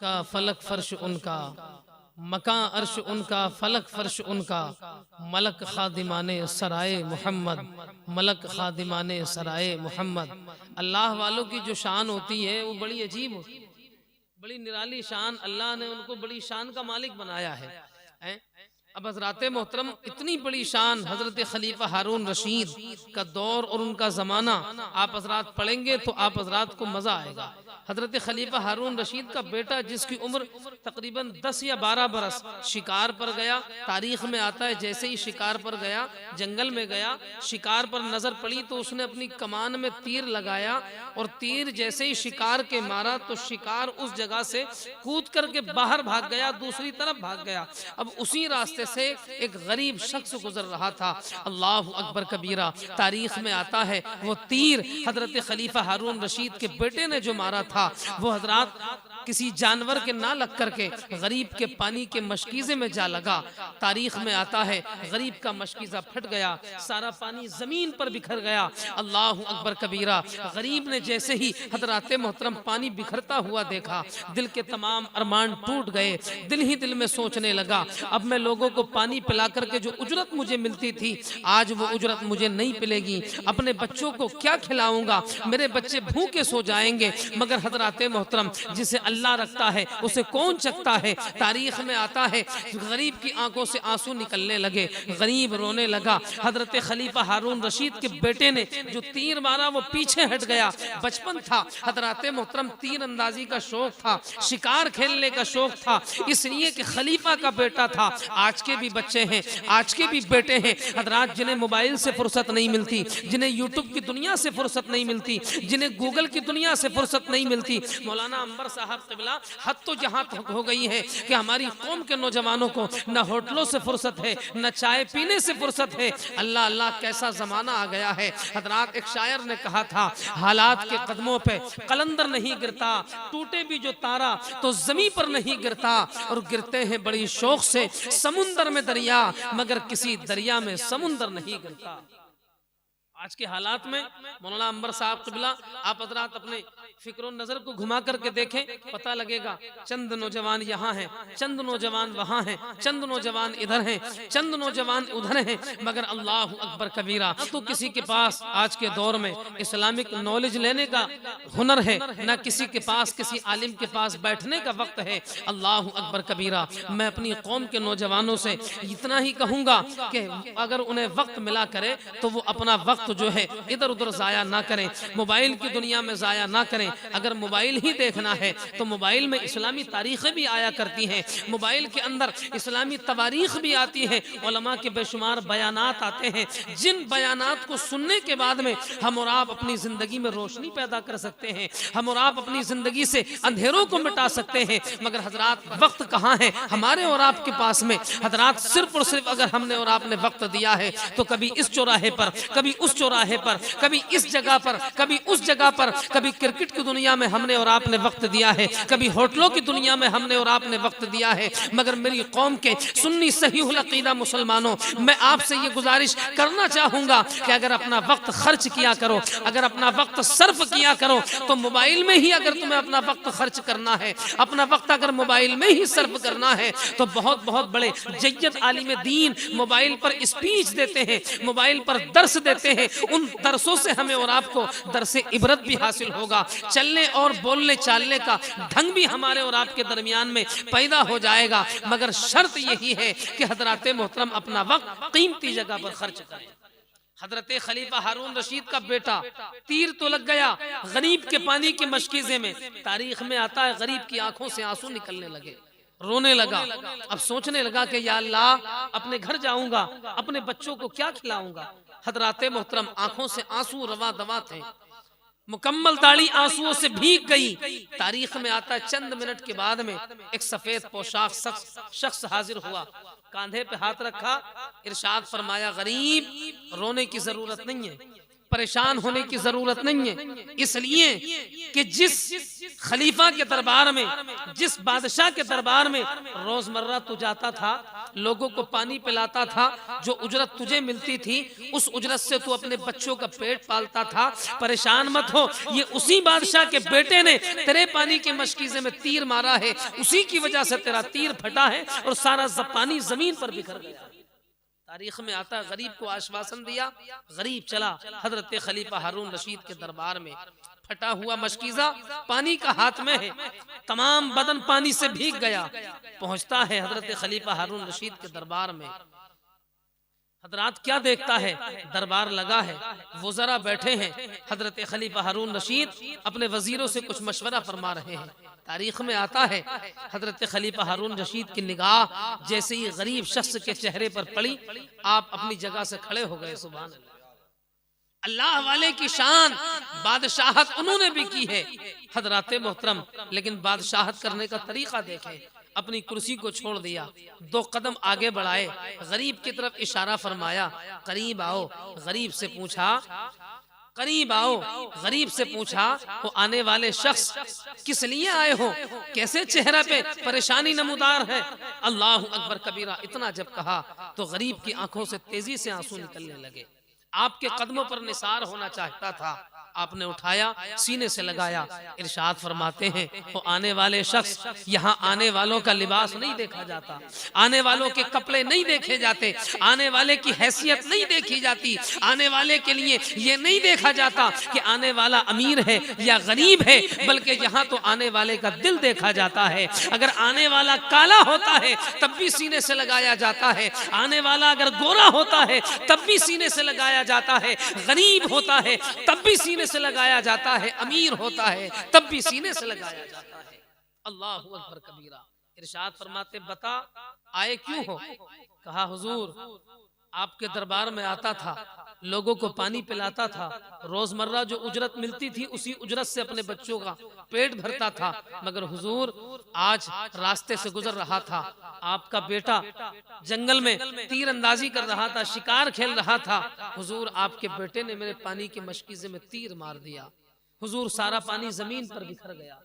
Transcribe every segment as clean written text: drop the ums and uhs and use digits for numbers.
का फलक फर्श उनका, मकां अर्श उनका, फलक फर्श उनका, मलक खादिमाने सराय मोहम्मद, मलक खादिमाने सराय मोहम्मद। अल्लाह वालों की जो शान होती है वो बड़ी अजीब होती है, बड़ी निराली शान। अल्लाह ने उनको बड़ी शान का मालिक बनाया है। अब हजरत मोहतरम इतनी बड़ी शान, हजरत खलीफा हारून रशीद का दौर और उनका ज़माना आप हजरात पढ़ेंगे तो आप हजरात को मज़ा आएगा। हजरत खलीफा हारून रशीद का बेटा जिसकी उम्र तकरीबन 10 या 12 बरस शिकार पर गया, तारीख में आता है जैसे ही शिकार पर गया, जंगल में गया, शिकार पर नजर पड़ी तो उसने अपनी कमान में तीर लगाया और तीर जैसे ही शिकार के मारा तो शिकार उस जगह से कूद करके बाहर भाग गया, दूसरी तरफ भाग गया। अब उसी रास्ते से एक गरीब शख्स गुजर रहा था। अल्लाह अकबर कबीरा। तारीख में आता है वो तीर हजरत खलीफा हारून रशीद के बेटे ने जो मारा था वो हजरात किसी जानवर के ना लग करके गरीब के पानी के मशकीजे में जा लगा। तारीख में आता है गरीब का मशकीजा फट गया, सारा पानी जमीन पर बिखर गया। अल्लाह अकबर कबीरा। गरीब ने जैसे ही हजरत मोहतरम पानी बिखरता हुआ देखा, दिल के तमाम अरमान टूट गए। दिल ही दिल में सोचने लगा, अब मैं लोगों को पानी पिला करके जो उजरत मुझे मिलती थी आज वो उजरत मुझे नहीं मिलेगी। अपने बच्चों को क्या खिलाऊंगा, मेरे बच्चे भूखे सो जाएंगे। मगर हजरत मोहतरम जिसे अल्लाह रखता है उसे कौन चखता है। तारीख में आता है गरीब की आंखों से आंसू निकलने लगे, गरीब रोने लगा। हजरत खलीफा हारून रशीद के बेटे ने जो तीर मारा वो पीछे हट गया। बचपन था, हजरत मोहतरम तीर अंदाजी का शौक था, शिकार खेलने का शौक था, इसलिए कि खलीफा का बेटा था। आज के भी बच्चे हैं, आज के भी बेटे हैं हजरात जिन्हें मोबाइल से फुर्सत नहीं मिलती, जिन्हें यूट्यूब की दुनिया से फुर्सत नहीं मिलती, जिन्हें गूगल की दुनिया से फुर्सत नहीं मिलती। मौलाना अंबर साहब क़िबला हद तो जहाँ तक हो गई है कि हमारी कौम के नौजवानों को न होटलों से फुर्सत है, न चाय पीने से फुर्सत है। अल्लाह अल्लाह कैसा जमाना आ गया है। हजरात एक शायर ने कहा था, हालात के कदमों पे कलंदर नहीं गिरता, टूटे भी जो तारा तो जमीन पर नहीं गिरता, और गिरते हैं बड़ी शौक से समुंदर में दरिया, मगर किसी दरिया में समुंदर नहीं गिरता। आज के हालात में मौलाना अंबर साहब क़िबला आप हजरात अपने फिक्र नजर को घुमा करके देखें, पता लगेगा चंद नौजवान यहाँ हैं, चंद नौजवान वहाँ हैं, चंद नौजवान इधर हैं, चंद नौजवान उधर हैं, मगर अल्लाह अकबर कबीरा। तो किसी के पास आज के दौर में इस्लामिक नॉलेज लेने का हुनर है, ना किसी के पास किसी आलिम के पास बैठने का वक्त है। अल्लाह अकबर कबीरा। मैं अपनी कौम के नौजवानों से इतना ही कहूँगा कि अगर उन्हें वक्त मिला करे तो वो अपना वक्त जो है इधर उधर जाया ना करें, मोबाइल की दुनिया में जाया ना करें। अगर मोबाइल ही देखना है तो मोबाइल में इस्लामी तारीखें भी आया करती हैं, मोबाइल के अंदर इस्लामी तवारीख भी आती है, उलमा के बेशुमार बयानात आते हैं, जिन बयानात को सुनने के बाद में हम और आप अपनी जिंदगी में रोशनी पैदा कर सकते हैं, हम और आप अपनी जिंदगी से अंधेरों को मिटा सकते हैं। मगर हजरात वक्त कहाँ है हमारे और आपके पास में। हजरात सिर्फ और सिर्फ अगर हमने और आपने वक्त दिया है तो कभी इस चौराहे पर, कभी उस चौराहे पर, कभी इस जगह पर, कभी उस जगह पर, कभी क्रिकेट की दुनिया में हमने और आपने वक्त दिया है, कभी होटलों की दुनिया में हमने और आपने वक्त दिया है। मगर मेरी कौम के सुन्नी सहीहुल अकीदा मुसलमानों, मैं आपसे ये गुजारिश करना चाहूंगा कि अगर अपना वक्त खर्च किया करो, अगर अपना वक्त सर्फ किया करो, तो मोबाइल में ही अगर तुम्हें अपना वक्त खर्च करना है, अपना वक्त अगर मोबाइल में ही सर्फ करना है तो बहुत बहुत बड़े जय्यद आलिम दीन मोबाइल पर स्पीच देते हैं, मोबाइल पर दर्स देते हैं। उन दरसों से हमें और आपको दरसे इबरत भी हासिल होगा, चलने और बोलने चालने का ढंग भी हमारे और आपके दरमियान में पैदा हो जाएगा। मगर शर्त यही है कि हजरत मोहतरम अपना वक्त कीमती जगह पर खर्च करें। हजरत खलीफा हारून रशीद का बेटा तीर तो लग गया गरीब के पानी के मशकीजे में। तारीख में आता है गरीब की आंखों से आंसू निकलने लगे, रोने लगा। अब सोचने लगा कि या अल्लाह अपने घर जाऊंगा, अपने बच्चों को क्या खिलाऊंगा। हजरत मोहतरम आंखों से आंसू रवा दवा थे, मुकम्मल दाढ़ी आंसुओं से भीग गई। तारीख में आता है चंद मिनट के बाद में एक सफेद पोशाक शख्स हाजिर हुआ, कांधे पे हाथ रखा, इरशाद फरमाया गरीब रोने की जरूरत नहीं है, परेशान होने की जरूरत नहीं है, इसलिए कि जिस खलीफा के दरबार में, जिस बादशाह के दरबार में रोजमर्रा तू जाता था, लोगों को पानी पिलाता था, जो उजरत तुझे मिलती थी उस उजरत से तू अपने बच्चों का पेट पालता था। परेशान मत हो, ये उसी बादशाह के बेटे ने तेरे पानी के मशकीजे में तीर मारा है, उसी की वजह से तेरा तीर फटा है और सारा पानी जमीन पर बिखर गया। तारीख में आता, गरीब को आश्वासन दिया, गरीब चला हजरत खलीफा हारून रशीद के दरबार में। फटा हुआ मशकीजा पानी का हाथ में है, तमाम बदन पानी से भीग गया। पहुंचता है हजरत खलीफा हारून रशीद के दरबार में। हजरात क्या देखता है, दरबार लगा है, वज़रा बैठे हैं। हजरत खलीफा हारून रशीद अपने वजीरों से कुछ मशवरा फरमा रहे हैं। तारीख में आता है, हजरत खलीफा हारून रशीद की निगाह जैसे ही गरीब शख्स के चेहरे पर पड़ी, आप अपनी जगह से खड़े हो गए। सुभान अल्लाह, अल्लाह वाले की शान। बादशाहत उन्होंने भी की है हजरात मोहतरम, लेकिन बादशाहत करने का तरीका देखें। अपनी कुर्सी को छोड़ दिया, 2 कदम आगे बढ़ाए, गरीब की तरफ इशारा फरमाया, करीब आओ। गरीब से पूछा, करीब आओ। गरीब से पूछा, वो आने वाले शख्स किस लिए आए हो, कैसे चेहरा पे परेशानी नमूदार है। अल्लाह अकबर कबीरा इतना जब कहा तो गरीब की आंखों से तेजी से आंसू निकलने लगे। आपके कदमों पर निसार होना चाहता था, आपने उठाया, सीने से लगाया। इरशाद फरमाते हैं, वो आने वाले शख्स, यहाँ आने वालों का लिबास नहीं देखा जाता, आने वालों के कपड़े नहीं देखे जाते, आने वाले की हैसियत नहीं देखी जाती, आने वाले के लिए ये नहीं देखा जाता कि आने वाला अमीर है या गरीब है, बल्कि यहाँ तो आने वाले का दिल देखा जाता है। अगर आने वाला काला होता है तब भी सीने से लगाया जाता है, आने वाला अगर गोरा होता है तब भी सीने से लगाया जाता है, गरीब होता है तब भी सीने से लगाया जाता है, अमीर होता है तब भी सीने से लगाया जाता है। अल्लाह अकबर कबीरा। इरशाद फरमाते, बता आए क्यों हो। कहा, हुजूर आपके दरबार में आता था, लोगों को पानी पिलाता था, रोजमर्रा जो उजरत मिलती थी उसी उजरत से अपने बच्चों का पेट भरता था। मगर हुजूर आज रास्ते से गुजर रहा था, आपका बेटा जंगल में तीर अंदाजी कर रहा था, शिकार खेल रहा था। हुजूर आपके बेटे ने मेरे पानी के मशकीजे में तीर मार दिया। हुजूर सारा पानी जमीन पर बिखर गया,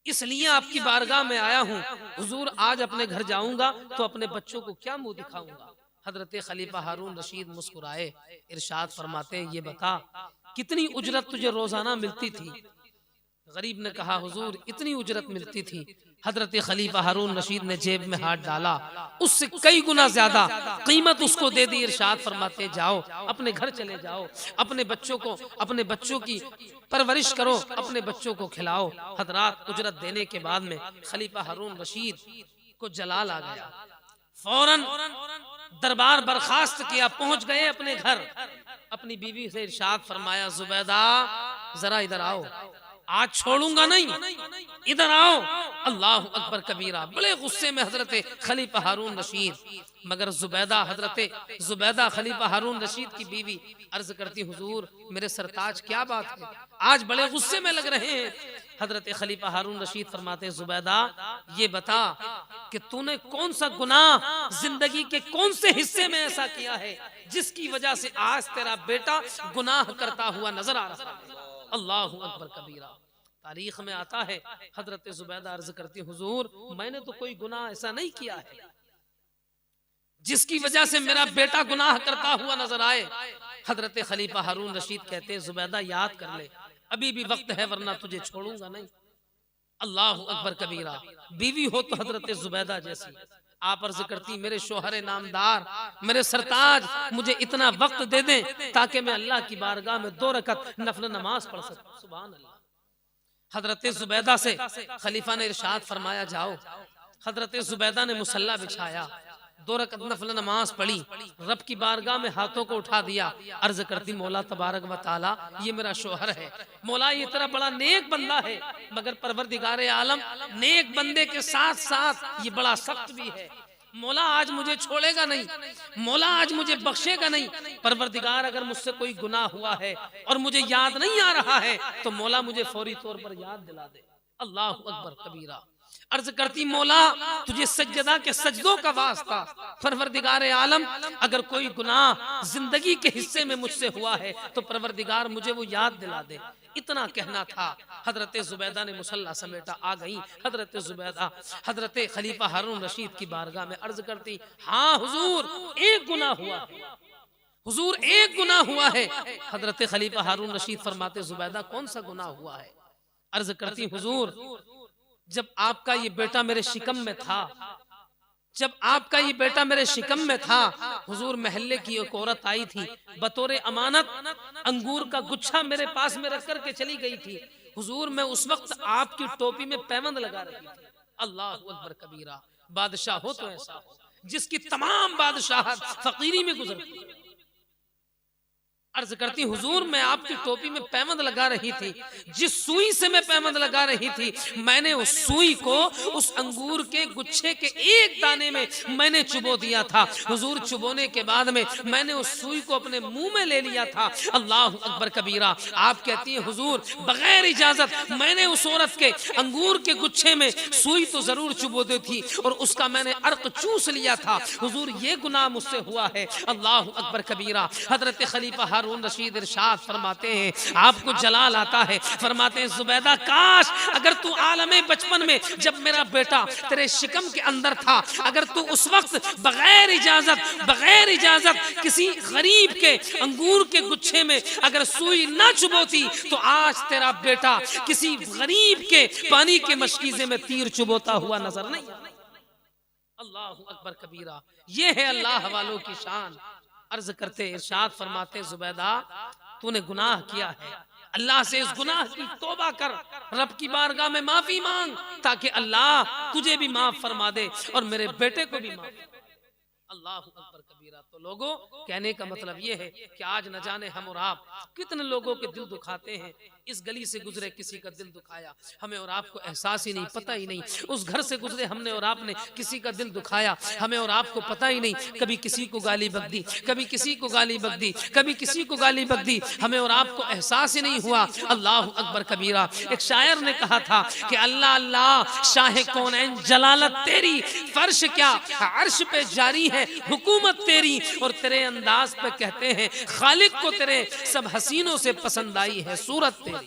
इसलिए आपकी बारगाह में आया हूँ। हुजूर आज अपने घर जाऊंगा तो अपने बच्चों को क्या मुंह दिखाऊंगा। हजरत खलीफा हारून रशीद मुस्कुराए, इरशाद फरमाते हैं, ये बता कितनी उजरत तुझे रोजाना मिलती थी। गरीब ने कहा, हुजूर इतनी उजरत मिलती थी। हजरत खलीफा हारून रशीद ने जेब में हाथ डाला, उससे कई गुना ज्यादा कीमत उसको दे दी। इरशाद फरमाते, जाओ अपने घर चले जाओ, अपने बच्चों की परवरिश करो, अपने बच्चों को खिलाओ। हजरात उजरत देने के बाद में खलीफा हारून रशीद को जलाल आ गया, फौरन दरबार बर्खास्त किया, पहुंच गए अपने घर। अपनी बीवी से इरशाद फरमाया, जुबैदा जरा इधर आओ, आज छोड़ूंगा नहीं, इधर आओ। अल्लाह अकबर कबीरा। बड़े गुस्से में हजरत खलीफा हारून रशीद, मगर हजरत जुबैदा खलीफा हारून रशीद की बीवी अर्ज करती, हुजूर मेरे सरताज क्या बात है, आज बड़े गुस्से में लग रहे हैं। हजरत खलीफा हारून रशीद फरमाते, जुबैदा ये बता कि तूने कौन सा गुनाह जिंदगी के कौन से हिस्से में ऐसा किया है जिसकी वजह से आज तेरा बेटा गुनाह करता हुआ नजर आ रहा है। अल्लाह अकबर कबीरा। तारीख में आता है, हजरत जुबैदा अर्ज करती, हुजूर मैंने तो कोई गुनाह ऐसा नहीं किया है जिसकी वजह से मेरा बेटा गुनाह करता हुआ नजर आए। हजरत खलीफा हारून रशीद कहते, जुबैदा याद कर ले, अभी भी वक्त है, वरना तुझे छोड़ूंगा नहीं। अल्लाह अकबर कबीरा। बीवी हो तो हजरत जुबैदा जैसी। आप अर्ज करती, मेरे शोहरे नामदार, मेरे सरताज, मुझे इतना वक्त दे दें ताकि मैं अल्लाह की बारगाह में 2 रकत नफल नमाज पढ़ सकूं। सुभान अल्लाह। हजरत जुबैदा से खलीफा ने इरशाद फरमाया, जाओ। हजरत जुबैदा ने मुसल्ला बिछाया, 2 रकत नफल नमाज पढ़ी, रब की बारगाह में हाथों को उठा दिया। अर्ज करती, मौला तबारक व ताला ये मेरा शोहर है, मौला ये तेरा बड़ा नेक बंदा है, मगर परवरदिगार आलम नेक बंदे के साथ साथ ये बड़ा सख्त भी है। मौला आज मुझे छोड़ेगा नहीं, मौला आज मुझे बख्शेगा नहीं। परवरदिगार अगर मुझसे कोई गुनाह हुआ है और मुझे याद नहीं आ रहा है तो मौला मुझे फौरी तौर पर याद दिला दे। अल्लाह अकबर कबीरा। अर्ज करती, मौला तुझे सज्जदा के सजदों का वास्ता, परवरदिगार आलम अगर कोई गुनाह जिंदगी के हिस्से में मुझसे हुआ है तो परवरदिगार मुझे वो याद दिला दे। इतना कहना था। हजरत जुबैदा ने मुसल्ला समेटा, आ गई हजरत जुबैदा हजरत खलीफा हारून रशीद की बारगाह में अर्ज करती, हाँ हुजूर एक गुनाह हुआ है, हुजूर एक गुनाह हुआ है। हजरत खलीफा हारून रशीद फरमाते, जुबैदा कौन सा गुनाह हुआ है? अर्ज करती, हुजूर जब आपका ये बेटा मेरे शिकम में था, जब आपका ये बेटा मेरे शिकम में था, हुजूर महल्ले की एक औरत आई थी, बतौर अमानत अंगूर का गुच्छा मेरे पास में रख करके चली गई थी। हुजूर मैं उस वक्त आपकी टोपी में पैबंद लगा रही थी। अल्लाह अकबर कबीरा। बादशाह हो तो ऐसा हो जिसकी तमाम बादशाहत फकीरी में गुजरती है। अर्ज करती, हुजूर मैं आपकी टोपी में पैबंद लगा रही थी, जिस सुई से मैं पैबंद लगा रही थी, मैंने उस सुई को उस अंगूर के गुच्छे के एक दाने में मैंने चुबो दिया था। हुजूर चुबोने के बाद में मैंने उस सुई को अपने मुंह में ले लिया था। अल्लाह अकबर कबीरा। आप कहती हैं, हुजूर बगैर इजाजत मैंने उस औरत के अंगूर के गुच्छे में सुई तो जरूर चुबो दी थी और उसका मैंने अर्क चूस लिया था। हुजूर ये गुनाह मुझसे हुआ है। अल्लाह अकबर कबीरा। हजरत खलीफा हारून रशीद इरशाद फरमाते हैं, आपको जलाल आता है, फरमाते हैं, जुबैदा काश अगर तू आलमे बचपन में जब मेरा बेटा तेरे शिकम के अंदर था, अगर तू उस वक्त बगैर इजाजत किसी गरीब के अंगूर के गुच्छे में अगर सुई ना चुबोती तो आज तेरा बेटा किसी गरीब के पानी के मशकीजे में तीर चुबोता हुआ नजर नहीं। अल्लाह अकबर कबीरा। ये है अल्लाह वालों की शान। अर्ज करते, इरशाद फरमाते, जुबैदा तूने गुनाह किया है, अल्लाह से इस गुनाह की तौबा कर, रब की बारगाह में माफी मांग ताकि अल्लाह तुझे भी माफ फरमा दे और मेरे बेटे को भी माफ। अल्लाह अकबर कबीरा। तो लोगों, कहने का मतलब ये है कि आज न जाने हम और आप कितने लोगों के दिल दुखाते हैं। इस गली से गुजरे किसी का दिल दुखाया, हमें और आपको एहसास ही नहीं, पता ही नहीं। उस घर से गुजरे हमने और आपने किसी का दिल दुखाया, हमें और आपको पता ही नहीं। कभी किसी को गाली बक दी, कभी किसी को गाली बक दी, कभी किसी को गाली बक दी, हमें और आपको एहसास ही नहीं हुआ। अल्लाह अकबर कबीरा। एक शायर ने कहा था कि अल्लाह अल्लाह शाह कौनैन जलालत तेरी, फर्श क्या अर्श पे जारी है हुकूमत तेरी, और तेरे अंदाज पे कहते हैं खालिक को तेरे सब हसीनों से पसंद आई है सूरत तेरी।